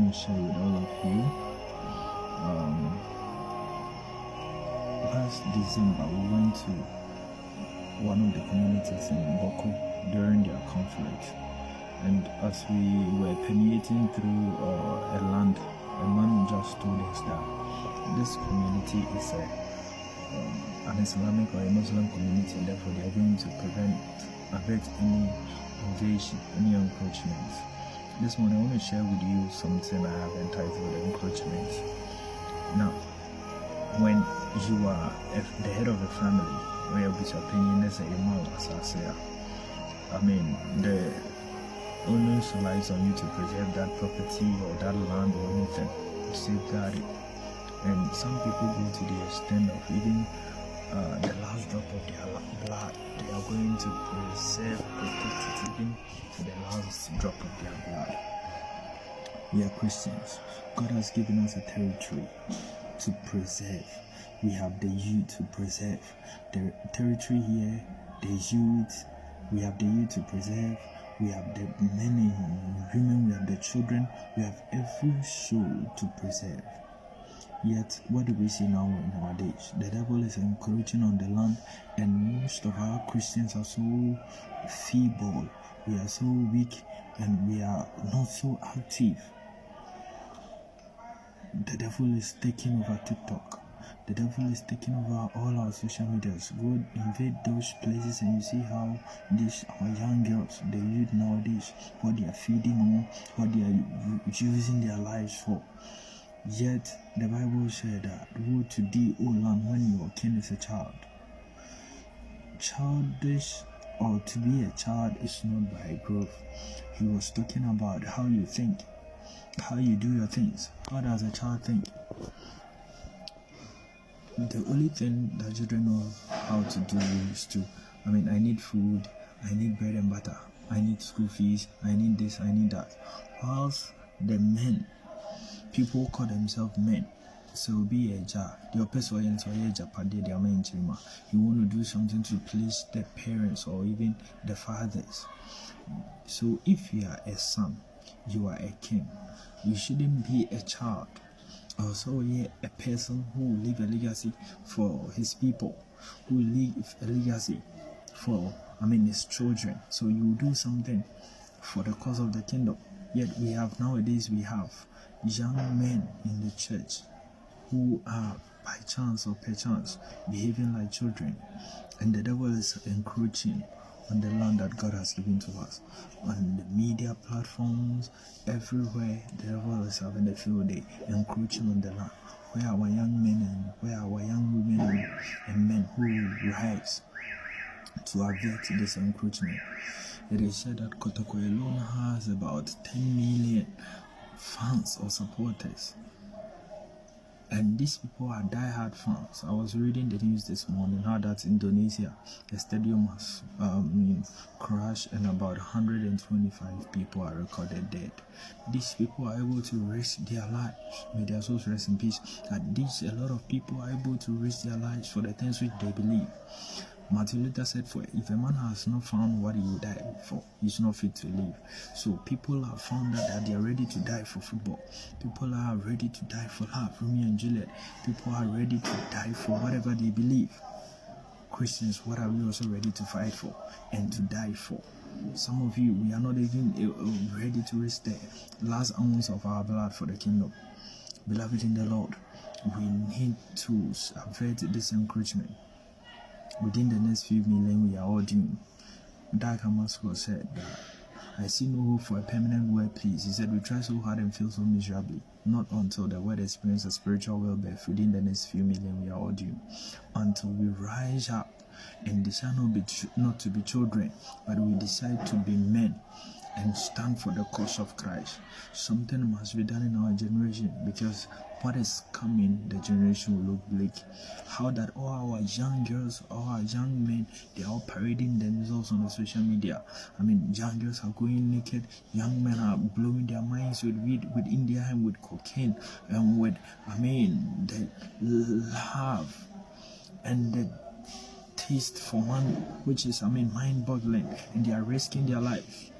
want to share with all of you. Last December, we went to one of the communities in Boko during their conflict, and as we were permeating through a land, a man just told us that this community is an Islamic or a Muslim community, therefore they are going to avert any invasion, any encroachment. This morning I want to share with you something I have entitled encroachment. Now, when you are the head of a family, where which opinion is a imam, as I say, the onus lies on you to preserve that property or that land or anything, to safeguard it. And some people go to the extent of even the last drop of their blood, they are going to preserve, protect it even to the last drop of their blood. We are Christians. God has given us a territory to preserve. We have the youth to preserve. The territory here, the youth, we have the youth to preserve. We have the men and women, we have the children, we have every soul to preserve. Yet, what do we see now nowadays? The devil is encroaching on the land, and most of our Christians are so feeble, we are so weak, and we are not so active. The devil is taking over TikTok. The devil is taking over all our social medias. Go invade those places and you see how our young girls, the youth nowadays, what they are feeding on, what they are using their lives for. Yet the Bible said that, woe to thee, O land, when your king is a child. Childish, or to be a child, is not by growth. He was talking about how you think, how you do your things. How does a child think? The only thing that children know how to do is to, I need food, I need bread and butter, I need school fees, I need this, I need that. Whilst the men, people call themselves men, so be a jar. Your person you want to do something to please the parents or even the fathers. So if you are a son, you are a king. You shouldn't be a child. Also, a person who will leave a legacy for his people, who will leave a legacy for, his children. So you do something for the cause of the kingdom. Yet nowadays we have young men in the church who are by chance or perchance behaving like children, and the devil is encroaching on the land that God has given to us. On the media platforms, everywhere, the devil is having a field day, encroaching on the land. Where our young men and where our young women and men who rise to avert this encroachment. It is said that Kotoko alone has about 10 million fans or supporters. And these people are die-hard fans. I was reading the news this morning how that Indonesia, the stadium has crashed and about 125 people are recorded dead. These people are able to risk their lives. May their souls rest in peace. A lot of people are able to risk their lives for the things which they believe. Martin Luther said, if a man has not found what he will die for, he's not fit to live. So people have found that they are ready to die for football. People are ready to die for love, Romeo and Juliet. People are ready to die for whatever they believe. Christians, what are we also ready to fight for and to die for? Some of you, we are not even ready to risk the last ounce of our blood for the kingdom. Beloved in the Lord, we need to avert this encroachment. Within the next few million, we are all doomed. Carmels said that, I see no hope for a permanent world peace. He said, we try so hard and fail so miserably. Not until the world experiences a spiritual well-birth. Within the next few million, we are all doomed. Until we rise up and decide not to be children, but we decide to be men and stand for the cause of Christ. Something must be done in our generation, because what is coming, the generation will look bleak. How that all our young girls, all our young men, they are all parading themselves on the social media. Young girls are going naked, young men are blowing their minds with weed, with India and with cocaine, and with, the love and the taste for money, which is mind-boggling, and they are risking their life.